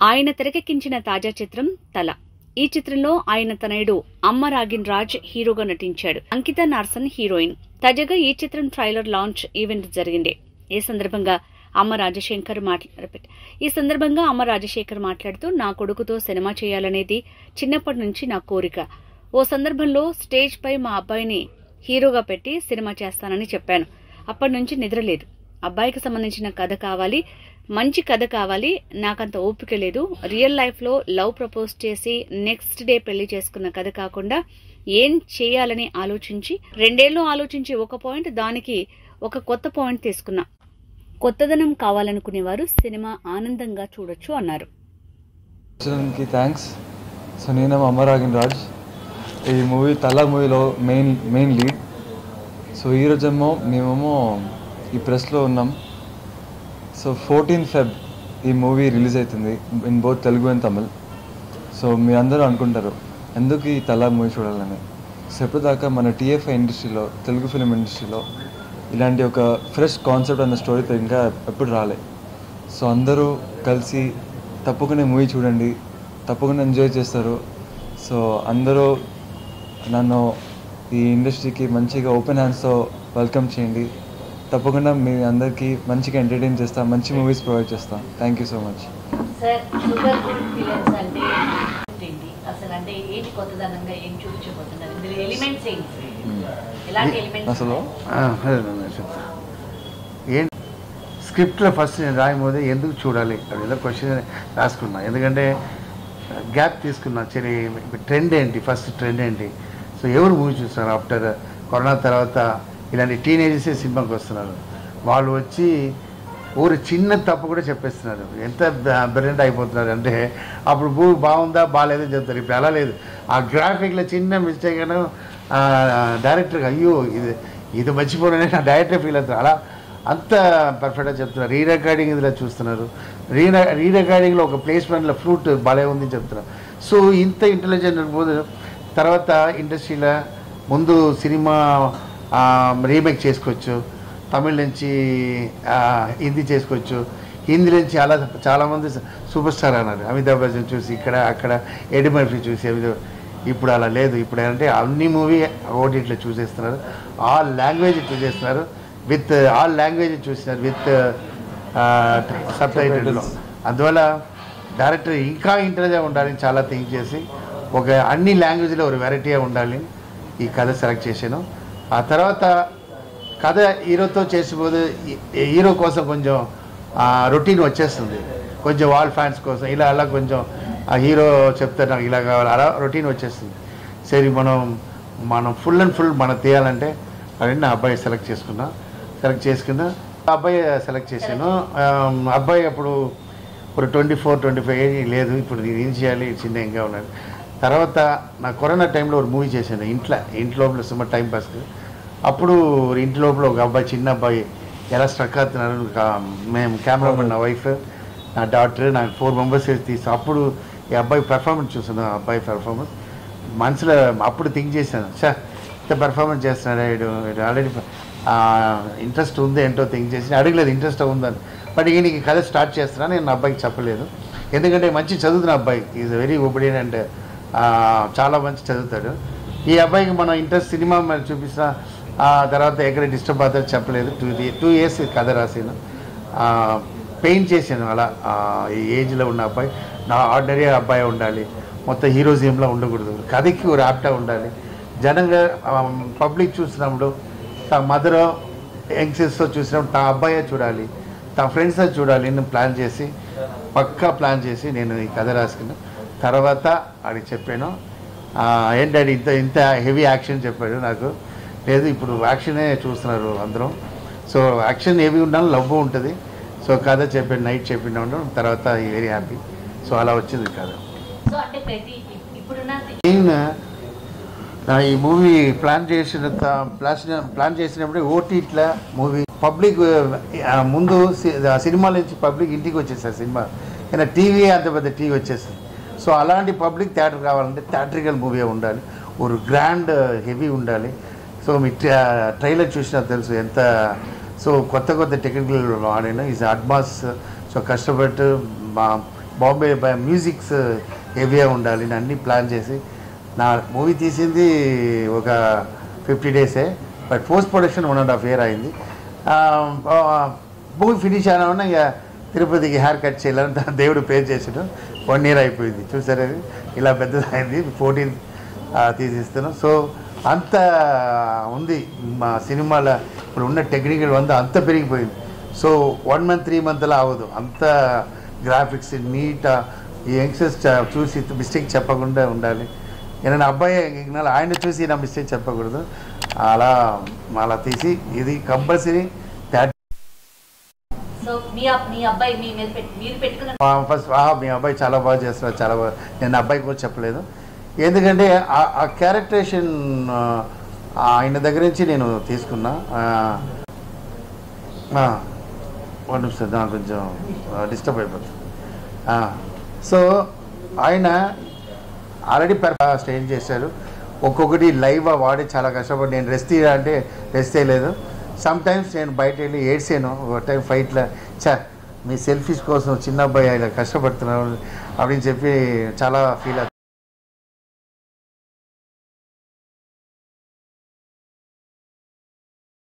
ఆయన తెరకెక్కించిన తాజా చిత్రం తల. ఈ చిత్రంలో ఆయన తనయుడు అమ్మ రాగిన్ రాజ్ హీరోగా నటించాడు. అంకిత నార్సన్ హీరోయిన్. తాజాగా ఈ చిత్రం ట్రైలర్ లాంచ్ ఈవెంట్ జరిగింది. ఈ సందర్భంగా అమ్మ రాజశేఖర్ మాట్లాడుతూ, నా కొడుకుతో సినిమా చేయాలనేది చిన్నప్పటి నుంచి నా కోరిక. ఓ సందర్భంలో స్టేజ్ పై మా అబ్బాయిని హీరోగా పెట్టి సినిమా చేస్తానని చెప్పాను. అప్పటి నుంచి నిద్రలేదు. అబ్బాయికి సంబంధించిన కథ కావాలి, మంచి కథ కావాలి. నాకంత ఓపిక లేదు. రియల్ లైఫ్ లో లవ్ ప్రపోజ్ చేసి నెక్స్ట్ డే పెళ్లి చేసుకున్న కథ కాకుండా ఏం చేయాలని ఆలోచించి 2 ఏళ్లు ఆలోచించి ఒక పాయింట్, దానికి ఒక కొత్త పాయింట్ తీసుకున్నా. కొత్తదనం కావాలనుకునేవారు సినిమా ఆనందంగా చూడొచ్చు అన్నారు. థ్యాంక్స్. సో నేను అమ్మ రాగిన్ రాజ్. ఈ మూవీ తల మూవీలో మెయిన్ లీడ్. సో ఈరోజేమో మేమేమో ఈ ప్రెస్లో ఉన్నాం. సో 14 Feb ఈ మూవీ రిలీజ్ అవుతుంది in both Telugu and Tamil. So మీ అందరూ అనుకుంటారు ఎందుకు ఈ తల మూవీ చూడాలని. సో ఎప్పటిదాకా మన టీఎఫ్ఐ ఇండస్ట్రీలో, తెలుగు ఫిలిం ఇండస్ట్రీలో ఇలాంటి ఒక ఫ్రెష్ కాన్సెప్ట్ అన్న స్టోరీతో ఇంకా ఎప్పుడు రాలే. సో అందరూ కలిసి తప్పకుండా మూవీ చూడండి, తప్పకుండా ఎంజాయ్ చేస్తారు. సో అందరూ నన్ను ఈ ఇండస్ట్రీకి మంచిగా ఓపెన్ హ్యాండ్స్తో వెల్కమ్ చేయండి. తప్పకుండా మీ అందరికీ మంచిగా ఎంటర్టైన్ చేస్తాం, మంచి మూవీస్ ప్రొవైడ్ చేస్తాం. Thank you so much. అసలు ఏంటి స్క్రిప్ట్లో ఫస్ట్ నేను రాయబోదే ఎందుకు చూడాలి అది ఏదో క్వశ్చన్ రాసుకున్నా. ఎందుకంటే గ్యాప్ తీసుకున్నా. సరే ట్రెండ్ ఏంటి, ఫస్ట్ ట్రెండ్ ఏంటి. సో ఎవరు మూవీ చూస్తున్నారు ఆఫ్టర్ కరోనా తర్వాత? ఇలాంటి టీనేజర్సే సినిమాకి వస్తున్నారు. వాళ్ళు వచ్చి ఊరు చిన్న తప్పు కూడా చెప్పేస్తున్నారు. ఎంత బ్రిలియంట్ అయిపోతున్నారు అంటే అప్పుడు మూవీ బాగుందా బాగాలేదని చెప్తారు. ఇప్పుడు అలా లేదు. ఆ గ్రాఫిక్లో చిన్న మిస్టేక్ అయినా డైరెక్టర్గా అయ్యో ఇది మర్చిపోయినా నా డైరెక్టర్ ఫీల్ అవుతారు. అలా అంత పర్ఫెక్ట్గా చెప్తున్నారు. రీ రికార్డింగ్ ఇదిలా చూస్తున్నారు. రీ రికార్డింగ్లో ఒక ప్లేస్మెంట్లో ఫ్లూట్ భలే ఉంది చెప్తున్నారు. సో ఇంత ఇంటెలిజెంట్ పోదు. తర్వాత ఇండస్ట్రీలో ముందు సినిమా రీమేక్ చేసుకోవచ్చు, తమిళ్ నుంచి హిందీ చేసుకోవచ్చు. హిందీ నుంచి చాలామంది సూపర్ స్టార్ అన్నారు. అమితాబ్ బచ్చన్ చూసి ఇక్కడ అక్కడ, ఎడి మర్ఫీ చూసి ఇప్పుడు అలా లేదు. ఇప్పుడు ఏంటంటే అన్ని మూవీ ఓటీటీలో చూసేస్తున్నారు. ఆల్ లాంగ్వేజ్ చూసేస్తున్నారు. విత్ ఆల్ లాంగ్వేజ్ చూసినారు విత్ సబ్ టైటిల్లో. అందువల్ల డైరెక్టర్ ఇంకా ఇంటర్గా ఉండాలని చాలా థింక్ చేసి ఒక అన్ని లాంగ్వేజ్లో ఒక వెరైటీగా ఉండాలి ఈ కథ సెలెక్ట్ చేశాను. ఆ తర్వాత కథ హీరోతో చేసిపోతే హీరో కోసం కొంచెం రొటీన్ వచ్చేస్తుంది. కొంచెం వాల్ ఫ్యాన్స్ కోసం ఇలా అలా కొంచెం ఆ హీరో చెప్తే నాకు ఇలా కావాలి అలా రొటీన్ వచ్చేస్తుంది. సరే మనం ఫుల్ అండ్ ఫుల్ మనం తీయాలంటే అదే నా అబ్బాయి సెలెక్ట్ చేసుకున్నా అబ్బాయి సెలెక్ట్ చేశాను. అబ్బాయి అప్పుడు ఇప్పుడు 24-25 ఏజ్ లేదు. ఇప్పుడు నేను ఏం చేయాలి, చిన్న ఇంకా ఉన్నాడు. తర్వాత నా కరోనా టైంలో ఒక మూవీ చేశాను ఇంట్లో సుమారు టైం పాస్కి. అప్పుడు ఇంటి లోపల ఒక అబ్బాయి, చిన్న అబ్బాయి ఎలా స్ట్రక్ అవుతున్నారు. మేము కెమెరామెన్, నా వైఫ్, నా డాక్టర్, నాకు 4 మెంబర్స్ తీసి అప్పుడు ఈ అబ్బాయి పెర్ఫార్మెన్స్ చూస్తున్నాను. అబ్బాయి పెర్ఫార్మెన్స్ మనసులో అప్పుడు థింక్ చేశాను, ఇంత పెర్ఫార్మెన్స్ చేస్తున్నాడు ఆల్రెడీ ఇంట్రెస్ట్ ఉంది ఏంటో థింక్ చేసి అడగలేదు ఇంట్రెస్ట్ ఉందని. బట్ ఈయనకి కథ స్టార్ట్ చేస్తున్నా. నేను నా అబ్బాయికి చెప్పలేదు. ఎందుకంటే మంచి చదువుతున్న అబ్బాయి, ఈజ్ వెరీ ఒబీడియంట్ అండ్ చాలా మంచి చదువుతాడు. ఈ అబ్బాయికి మనం ఇంట్రెస్ట్ సినిమా మరి చూపిస్తున్నా. తర్వాత ఎక్కడ డిస్టర్బ్ అవుతారో చెప్పలేదు. 2 years కథ రాసాను, పెయింట్ చేశాను. అలా ఈ ఏజ్లో ఉన్న అబ్బాయి నా ఆర్డినరీ అబ్బాయి ఉండాలి, మొత్తం హీరోజియంలో ఉండకూడదు, కథకి ఒక యాప్టా ఉండాలి. జనంగా పబ్లిక్ చూసినప్పుడు తన మదర్ యంగ్స్టర్స్తో చూసినప్పుడు తన అబ్బాయే చూడాలి, తన ఫ్రెండ్స్తో చూడాలి. నేను పక్కా ప్లాన్ చేసి నేను ఈ కథ రాసుకున్నాను. తర్వాత అది చెప్పాను, ఏంటంటే ఇంత హెవీ యాక్షన్ చెప్పాడు. నాకు లేదు, ఇప్పుడు యాక్షనే చూస్తున్నారు అందరం. సో యాక్షన్ హెవీ ఉండాలి, లవ్ ఉంటుంది. సో కథ చెప్పాను, నైట్ చెప్పిన తర్వాత వెరీ హ్యాపీ. సో అలా వచ్చింది కథ. ఈ మూవీ ప్లాన్ చేసినప్పుడు ఓటీటీలో మూవీ పబ్లిక్ ముందు సినిమాల నుంచి పబ్లిక్ ఇంటికి వచ్చేసారు సినిమా. ఏదైనా టీవీ అంత పెద్ద టీవీ వచ్చేస్తుంది. సో అలాంటి పబ్లిక్ థియేటర్ కావాలంటే థియేట్రికల్ మూవీ ఉండాలి, ఒక గ్రాండ్ హెవీ ఉండాలి. సో మీ ట్రైలర్ చూసినా తెలుసు ఎంత. సో కొత్త టెక్నికల్ వాడిన ఈజ్ అడ్వాన్స్. సో కష్టపడి బాంబే మ్యూజిక్స్ హెవీగా ఉండాలి అని అన్నీ ప్లాన్ చేసి నా మూవీ తీసింది ఒక 50 డేసే, బట్ పోస్ట్ ప్రొడక్షన్ 1.5 year అయింది. మూవీ ఫినిష్ అయినా ఇక తిరుపతికి హెయిర్ కట్ చేయాలని దేవుడు పేరు చేసాడు. 1 year అయిపోయింది. చూసారు అది ఇలా పెద్దదైంది. 14th తీసిస్తున్నాం. సో అంత ఉంది మా సినిమాలో ఇప్పుడు ఉన్న టెక్నికల్ అంత పెరిగిపోయింది. సో 1 month 3 monthలో అవ్వదు. అంత గ్రాఫిక్స్ నీట్ ఈ యంగ్స్టర్స్ చూసి మిస్టేక్ చెప్పకుండా ఉండాలి. నేను నా అబ్బాయి ఆయన చూసి నా మిస్టేక్ చెప్పకూడదు. అలా తీసి ఇది కంపల్సరీ ఫస్ట్ మీ అబ్బాయి చాలా బాగా చేస్తున్నారు, చాలా బాగా. నేను నా అబ్బాయి కూడా చెప్పలేదు, ఎందుకంటే ఆ క్యారెక్టరేషన్ ఆయన దగ్గర నుంచి నేను తీసుకున్నా. కొంచెం డిస్టర్బ్ అయిపోతుంది. సో ఆయన ఆల్రెడీ స్టేజ్ చేశారు. ఒక్కొక్కటి లైవ్ వాడి చాలా కష్టపడి నేను రెస్ట్ అంటే రెస్ట్ చేయలేదు. సమ్ టైమ్స్ నేను బయట వెళ్ళి ఏడ్చాను. ఒక టైం ఫైట్లో మీ సెల్ఫీస్ కోసం చిన్న అబ్బాయి ఆయన కష్టపడుతున్నారు அப்படின்னு చెప్పి చాలా ఫీల్ అవుతాను.